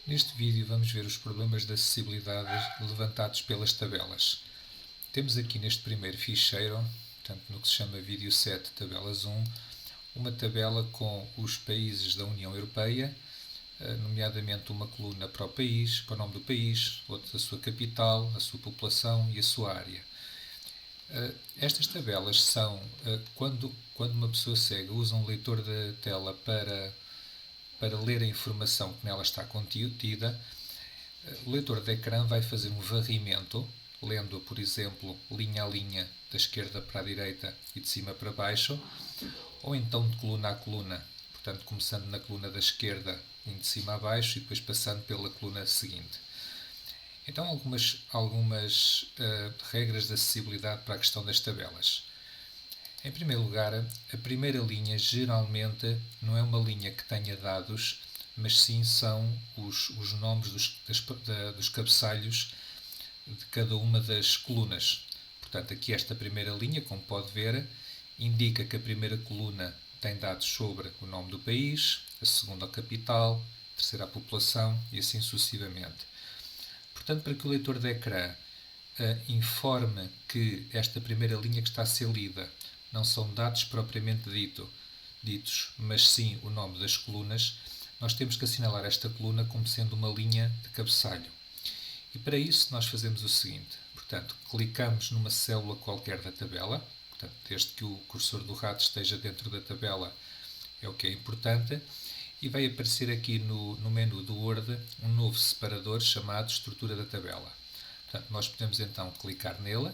Neste vídeo vamos ver os problemas de acessibilidade levantados pelas tabelas. Temos aqui neste primeiro ficheiro, portanto, no que se chama vídeo 7 tabelas 1, uma tabela com os países da União Europeia, nomeadamente uma coluna para o país, para o nome do país, outra a sua capital, a sua população e a sua área. Estas tabelas são, quando uma pessoa cega usa um leitor de tela para ler a informação que nela está contida, o leitor de ecrã vai fazer um varrimento, lendo, por exemplo, linha a linha, da esquerda para a direita e de cima para baixo, ou então de coluna a coluna, portanto começando na coluna da esquerda, indo de cima a baixo e depois passando pela coluna seguinte. Então, algumas regras de acessibilidade para a questão das tabelas. Em primeiro lugar, a primeira linha geralmente não é uma linha que tenha dados, mas sim são os nomes dos cabeçalhos de cada uma das colunas. Portanto, aqui esta primeira linha, como pode ver, indica que a primeira coluna tem dados sobre o nome do país, a segunda a capital, a terceira a população e assim sucessivamente. Portanto, para que o leitor de ecrã informe que esta primeira linha que está a ser lida não são dados propriamente ditos, mas sim o nome das colunas, nós temos que assinalar esta coluna como sendo uma linha de cabeçalho. E para isso nós fazemos o seguinte, portanto, clicamos numa célula qualquer da tabela, portanto, desde que o cursor do rato esteja dentro da tabela é o que é importante, e vai aparecer aqui no menu do Word um novo separador chamado Estrutura da Tabela. Portanto, nós podemos então clicar nele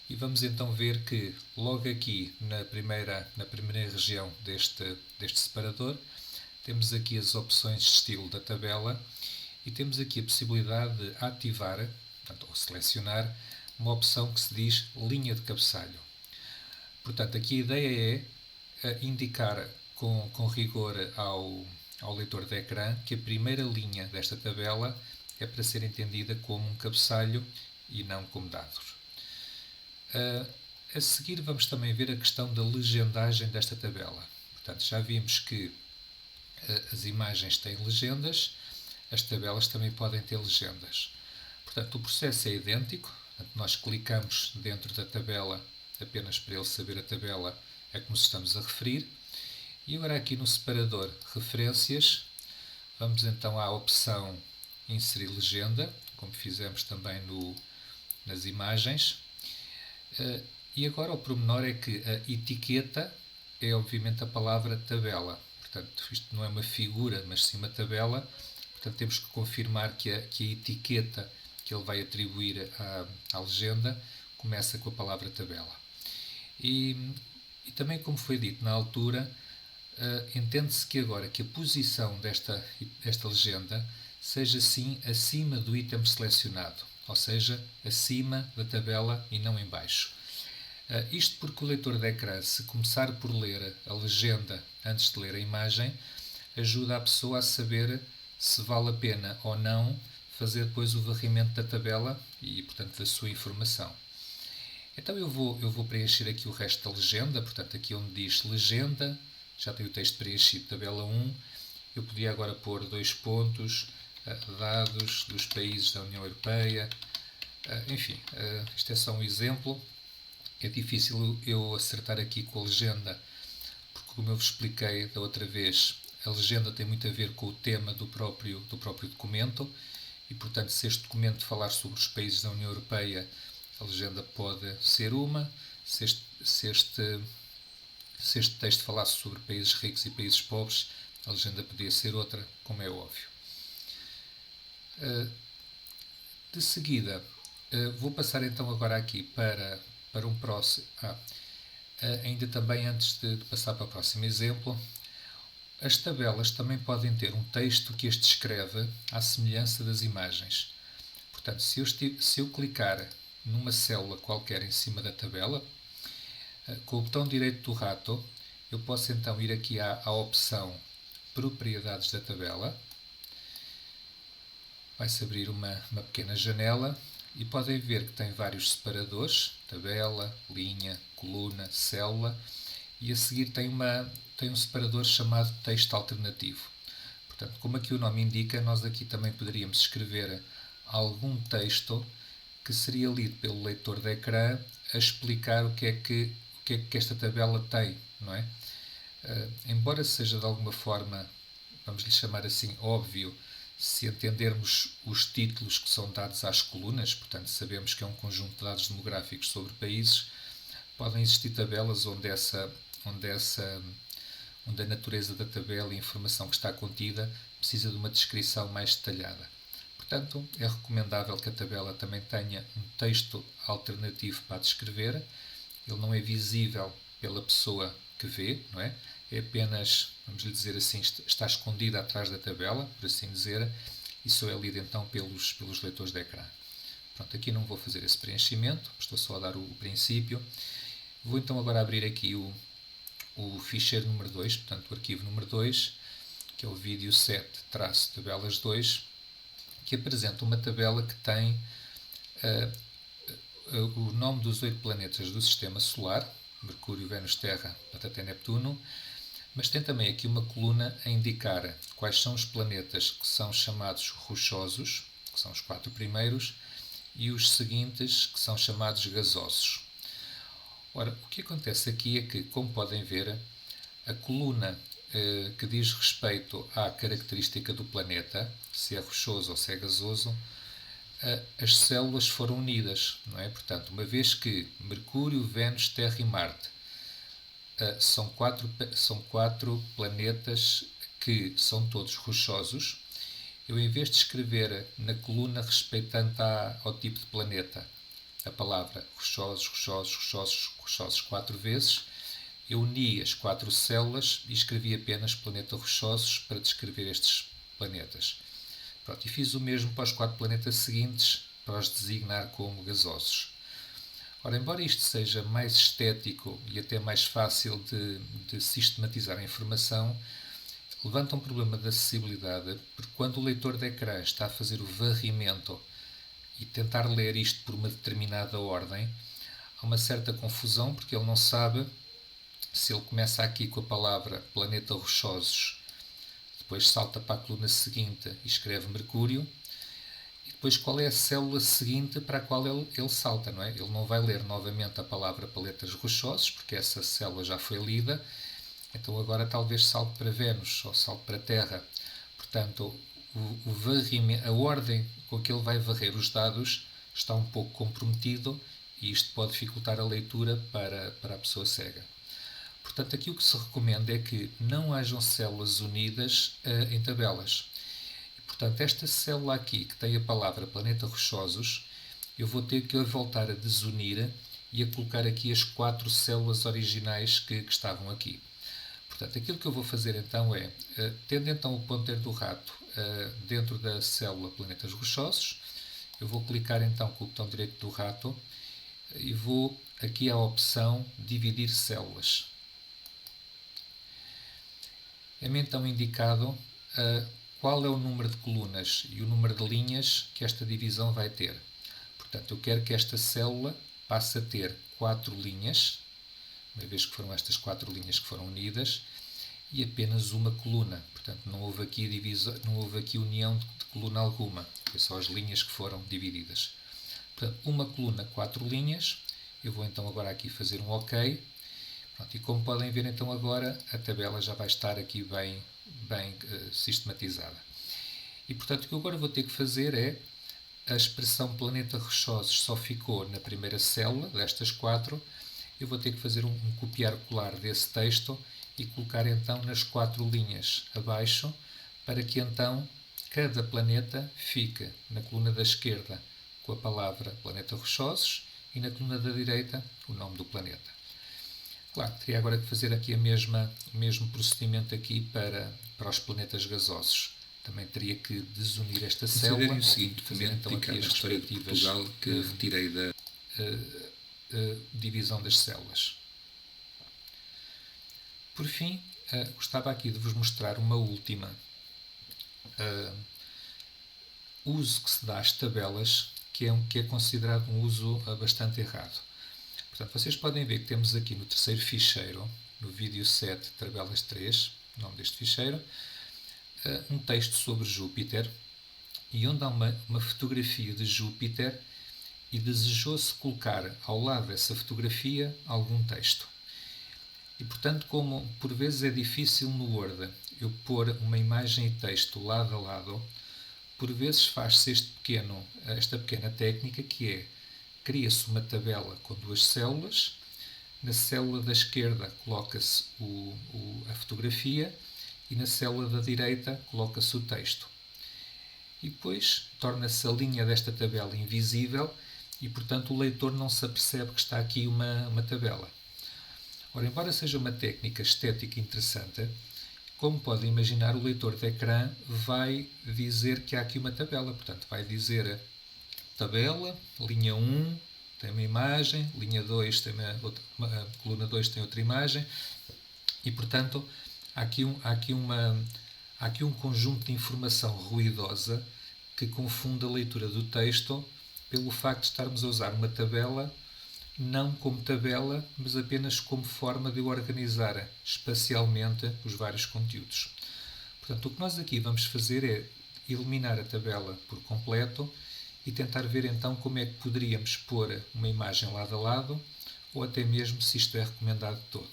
e vamos então ver que logo aqui na primeira região deste separador temos aqui as opções de estilo da tabela e temos aqui a possibilidade de ativar, portanto, ou selecionar, uma opção que se diz linha de cabeçalho. Portanto, aqui a ideia é indicar com rigor ao leitor de ecrã que a primeira linha desta tabela é para ser entendida como um cabeçalho e não como dados. A seguir vamos também ver a questão da legendagem desta tabela. Portanto, já vimos que as imagens têm legendas, as tabelas também podem ter legendas. Portanto, o processo é idêntico, portanto, nós clicamos dentro da tabela apenas para ele saber a tabela a que nos estamos a referir. E agora aqui no separador referências, vamos então à opção inserir legenda, como fizemos também nas imagens. E agora o pormenor é que a etiqueta é obviamente a palavra tabela. Portanto, isto não é uma figura, mas sim uma tabela. Portanto, temos que confirmar que a etiqueta que ele vai atribuir à legenda começa com a palavra tabela. E também, como foi dito na altura, entende-se que agora que a posição desta legenda seja sim acima do item selecionado, ou seja, acima da tabela e não em baixo. Isto porque o leitor de ecrã, se começar por ler a legenda antes de ler a imagem, ajuda a pessoa a saber se vale a pena ou não fazer depois o varrimento da tabela e, portanto, da sua informação. Então eu vou preencher aqui o resto da legenda, portanto, aqui onde diz legenda, já tem o texto preenchido, tabela 1, eu podia agora pôr 2 pontos, dados dos países da União Europeia, enfim, isto é só um exemplo. É difícil eu acertar aqui com a legenda, porque como eu vos expliquei da outra vez, a legenda tem muito a ver com o tema do próprio documento e, portanto, se este documento falar sobre os países da União Europeia, a legenda pode ser uma, se este texto falasse sobre países ricos e países pobres, a legenda podia ser outra, como é óbvio. De seguida, vou passar então agora aqui para um próximo... ainda também antes de passar para o próximo exemplo, as tabelas também podem ter um texto que as descreve à semelhança das imagens. Portanto, se eu clicar numa célula qualquer em cima da tabela, com o botão direito do rato, eu posso então ir aqui à opção Propriedades da tabela. Vai-se abrir uma pequena janela e podem ver que tem vários separadores, tabela, linha, coluna, célula, e a seguir tem um separador chamado texto alternativo. Portanto, como aqui o nome indica, nós aqui também poderíamos escrever algum texto que seria lido pelo leitor de ecrã a explicar o que é que esta tabela tem, não é? Embora seja de alguma forma, vamos lhe chamar assim, óbvio, se entendermos os títulos que são dados às colunas, portanto sabemos que é um conjunto de dados demográficos sobre países, podem existir tabelas onde a natureza da tabela e a informação que está contida precisa de uma descrição mais detalhada. Portanto, é recomendável que a tabela também tenha um texto alternativo para descrever. Ele não é visível pela pessoa que vê, não é? É apenas, vamos lhe dizer assim, está escondida atrás da tabela, por assim dizer, e só é lido então pelos leitores de ecrã. Pronto, aqui não vou fazer esse preenchimento, estou só a dar o princípio. Vou então agora abrir aqui o ficheiro número 2, portanto o arquivo número 2, que é o vídeo 7-tabelas 2, que apresenta uma tabela que tem o nome dos 8 planetas do Sistema Solar, Mercúrio, Vênus, Terra, até Neptuno, mas tem também aqui uma coluna a indicar quais são os planetas que são chamados rochosos, que são os 4 primeiros, e os seguintes que são chamados gasosos. Ora, o que acontece aqui é que, como podem ver, a coluna que diz respeito à característica do planeta, se é rochoso ou se é gasoso, as células foram unidas, não é? Portanto, uma vez que Mercúrio, Vênus, Terra e Marte são quatro planetas que são todos rochosos, eu, em vez de escrever na coluna respeitante ao tipo de planeta a palavra rochosos, rochosos, rochosos, rochosos 4 vezes, eu uni as 4 células e escrevi apenas planeta rochosos para descrever estes planetas. Pronto, e fiz o mesmo para os 4 planetas seguintes, para os designar como gasosos. Ora, embora isto seja mais estético e até mais fácil de sistematizar a informação, levanta um problema de acessibilidade, porque quando o leitor de ecrã está a fazer o varrimento e tentar ler isto por uma determinada ordem, há uma certa confusão, porque ele não sabe se ele começa aqui com a palavra planeta rochosos, depois salta para a coluna seguinte e escreve Mercúrio, e depois qual é a célula seguinte para a qual ele salta, não é? Ele não vai ler novamente a palavra planetas rochosos, porque essa célula já foi lida, então agora talvez salte para Vênus ou salte para Terra. Portanto, o varrimento, a ordem com que ele vai varrer os dados está um pouco comprometido e isto pode dificultar a leitura para a pessoa cega. Portanto, aqui o que se recomenda é que não hajam células unidas em tabelas. E, portanto, esta célula aqui, que tem a palavra planeta rochosos, eu vou ter que voltar a desunir e a colocar aqui as 4 células originais que estavam aqui. Portanto, aquilo que eu vou fazer então é, tendo então o ponteiro do rato dentro da célula planetas rochosos, eu vou clicar então com o botão direito do rato e vou aqui à opção dividir células. É-me então indicado qual é o número de colunas e o número de linhas que esta divisão vai ter. Portanto, eu quero que esta célula passe a ter 4 linhas, uma vez que foram estas 4 linhas que foram unidas, e apenas uma coluna. Portanto, não houve aqui união de coluna alguma, foi só as linhas que foram divididas. Portanto, uma coluna, 4 linhas. Eu vou então agora aqui fazer um OK. Pronto, e como podem ver então agora, a tabela já vai estar aqui bem sistematizada. E portanto o que eu agora vou ter que fazer é, a expressão planeta rochosos só ficou na primeira célula destas 4, eu vou ter que fazer um copiar-colar desse texto e colocar então nas 4 linhas abaixo, para que então cada planeta fique na coluna da esquerda com a palavra planeta rochosos e na coluna da direita o nome do planeta. Claro, teria agora que fazer aqui o mesmo procedimento aqui para os planetas gasosos. Também teria que desunir esta célula. O seguinte, fazer então aqui as respectivas que retirei da divisão das células. Por fim, gostava aqui de vos mostrar uma última uso que se dá às tabelas, que é considerado um uso bastante errado. Portanto, vocês podem ver que temos aqui no terceiro ficheiro, no vídeo 7, tabelas 3, o nome deste ficheiro, um texto sobre Júpiter e onde há uma fotografia de Júpiter e desejou-se colocar ao lado dessa fotografia algum texto. E, portanto, como por vezes é difícil no Word eu pôr uma imagem e texto lado a lado, por vezes faz-se esta pequena técnica que é, cria-se uma tabela com duas células, na célula da esquerda coloca-se a fotografia e na célula da direita coloca-se o texto. E depois torna-se a linha desta tabela invisível e, portanto, o leitor não se apercebe que está aqui uma tabela. Ora, embora seja uma técnica estética interessante, como podem imaginar, o leitor de ecrã vai dizer que há aqui uma tabela. Portanto, vai dizer tabela, linha 1 tem uma imagem, linha 2 tem coluna 2 tem outra imagem e, portanto, há aqui um conjunto de informação ruidosa que confunde a leitura do texto pelo facto de estarmos a usar uma tabela não como tabela, mas apenas como forma de organizar espacialmente os vários conteúdos. Portanto, o que nós aqui vamos fazer é eliminar a tabela por completo e tentar ver então como é que poderíamos pôr uma imagem lado a lado ou até mesmo se isto é recomendado todo.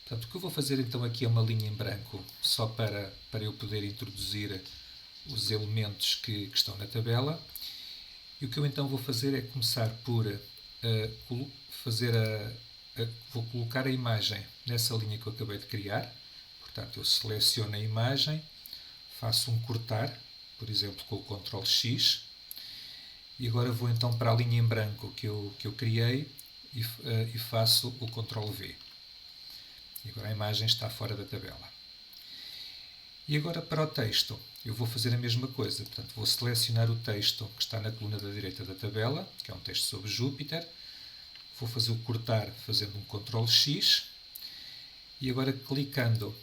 Portanto, o que eu vou fazer então aqui é uma linha em branco só para eu poder introduzir os elementos que estão na tabela. E o que eu então vou fazer é começar por vou colocar a imagem nessa linha que eu acabei de criar. Portanto, eu seleciono a imagem, faço um cortar, por exemplo, com o Ctrl X, e agora vou então para a linha em branco que eu criei e faço o Ctrl V. E agora a imagem está fora da tabela. E agora para o texto, eu vou fazer a mesma coisa. Portanto, vou selecionar o texto que está na coluna da direita da tabela, que é um texto sobre Júpiter. Vou fazer o cortar fazendo um Ctrl X. E agora clicando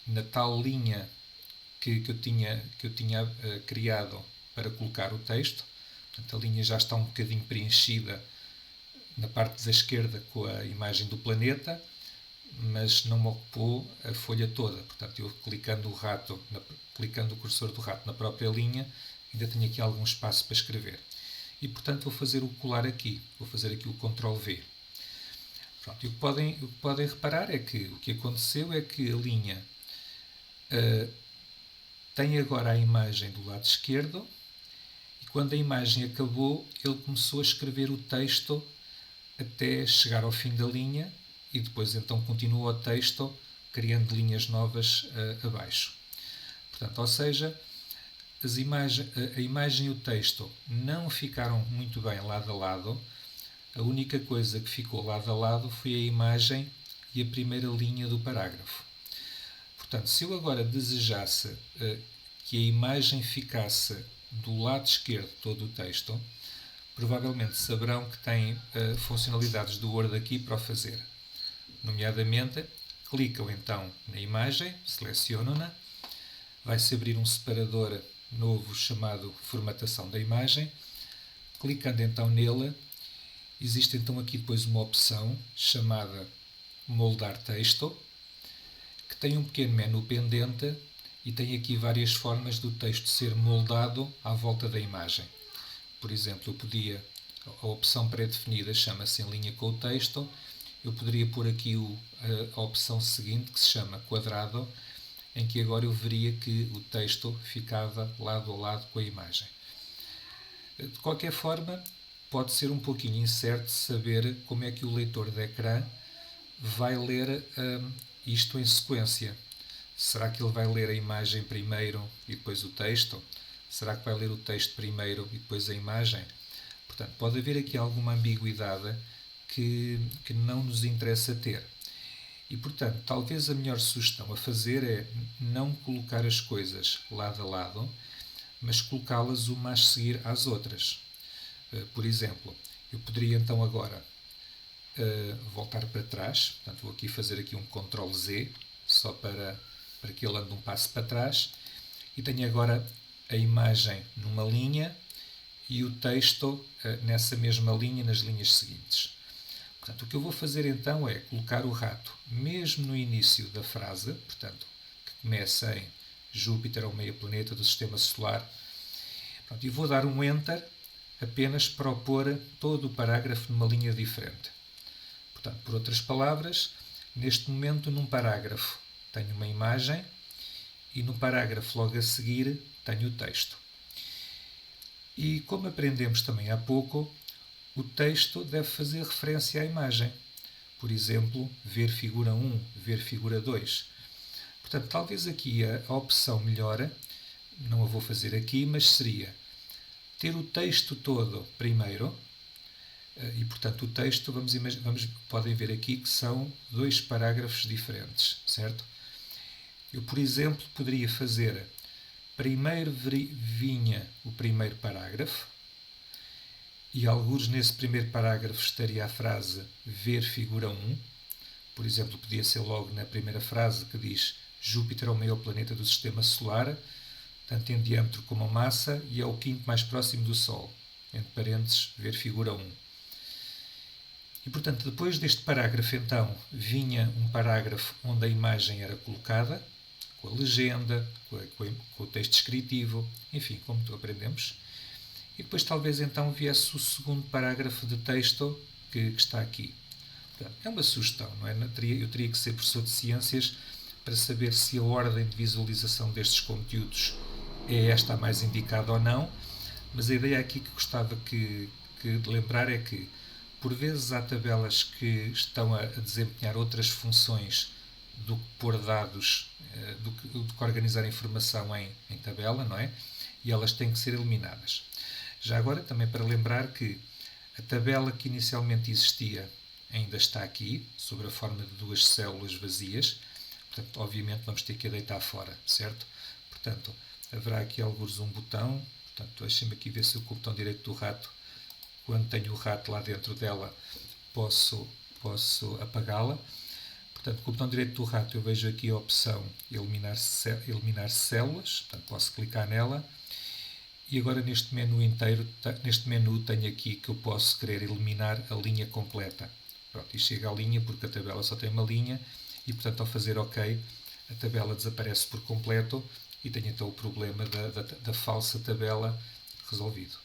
na tal linha que eu tinha criado para colocar o texto. Portanto, a linha já está um bocadinho preenchida na parte da esquerda com a imagem do planeta, mas não me ocupou a folha toda. Portanto, eu clicando o cursor do rato na própria linha, ainda tenho aqui algum espaço para escrever. E, portanto, vou fazer o colar aqui. Vou fazer aqui o Ctrl V. Pronto, e o que podem reparar é que o que aconteceu é que a linha tem agora a imagem do lado esquerdo e quando a imagem acabou, ele começou a escrever o texto até chegar ao fim da linha e depois então continua o texto criando linhas novas abaixo. Portanto, ou seja, a imagem e o texto não ficaram muito bem lado a lado. A única coisa que ficou lado a lado foi a imagem e a primeira linha do parágrafo. Portanto, se eu agora desejasse que a imagem ficasse do lado esquerdo de todo o texto, provavelmente saberão que tem funcionalidades do Word aqui para o fazer. Nomeadamente, clicam então na imagem, selecionam-na, vai-se abrir um separador novo chamado formatação da imagem. Clicando então nele, existe então aqui depois uma opção chamada moldar texto, que tem um pequeno menu pendente e tem aqui várias formas do texto ser moldado à volta da imagem. Por exemplo, a opção pré-definida chama-se em linha com o texto, eu poderia pôr aqui a opção seguinte, que se chama quadrado, em que agora eu veria que o texto ficava lado a lado com a imagem. De qualquer forma, pode ser um pouquinho incerto saber como é que o leitor de ecrã vai ler isto em sequência. Será que ele vai ler a imagem primeiro e depois o texto? Será que vai ler o texto primeiro e depois a imagem? Portanto, pode haver aqui alguma ambiguidade que não nos interessa ter. E, portanto, talvez a melhor sugestão a fazer é não colocar as coisas lado a lado, mas colocá-las uma a seguir às outras. Por exemplo, eu poderia então agora voltar para trás, portanto vou aqui fazer aqui um Ctrl Z, só para que ele ande um passo para trás, e tenho agora a imagem numa linha e o texto nessa mesma linha nas linhas seguintes. Portanto, o que eu vou fazer então é colocar o rato mesmo no início da frase, portanto, que começa em Júpiter, é o meio planeta do Sistema Solar. Pronto, e vou dar um Enter apenas para opor todo o parágrafo numa linha diferente. Portanto, por outras palavras, neste momento, num parágrafo tenho uma imagem e no parágrafo logo a seguir tenho o texto. E como aprendemos também há pouco, o texto deve fazer referência à imagem. Por exemplo, ver figura 1, ver figura 2. Portanto, talvez aqui a opção melhor, não a vou fazer aqui, mas seria ter o texto todo primeiro, e portanto o texto, podem ver aqui que são 2 parágrafos diferentes, certo? Eu, por exemplo, poderia fazer, primeiro vinha o primeiro parágrafo, e algures nesse primeiro parágrafo estaria a frase ver figura 1. Por exemplo, podia ser logo na primeira frase que diz Júpiter é o maior planeta do Sistema Solar, tanto em diâmetro como a massa, e é o quinto mais próximo do Sol. Entre parênteses, ver figura 1. E, portanto, depois deste parágrafo, então, vinha um parágrafo onde a imagem era colocada, com a legenda, com o texto descritivo, enfim, como aprendemos. E depois, talvez, então, viesse o segundo parágrafo de texto que está aqui. Portanto, é uma sugestão, não é? Eu teria que ser professor de ciências para saber se a ordem de visualização destes conteúdos é esta a mais indicada ou não, mas a ideia aqui que gostava de lembrar é que, por vezes, há tabelas que estão a desempenhar outras funções do que pôr dados, do que organizar informação em tabela, não é? E elas têm que ser eliminadas. Já agora, também para lembrar que a tabela que inicialmente existia ainda está aqui, sob a forma de 2 células vazias. Portanto, obviamente, vamos ter que a deitar fora, certo? Portanto, haverá aqui alguns um botão. Portanto, deixem-me aqui ver se com o botão direito do rato, quando tenho o rato lá dentro dela, posso apagá-la. Portanto, com o botão direito do rato eu vejo aqui a opção eliminar células. Portanto, posso clicar nela. E agora neste menu inteiro, neste menu tenho aqui que eu posso querer eliminar a linha completa. Pronto, e chega à linha porque a tabela só tem uma linha e, portanto, ao fazer OK, a tabela desaparece por completo e tenho então o problema da falsa tabela resolvido.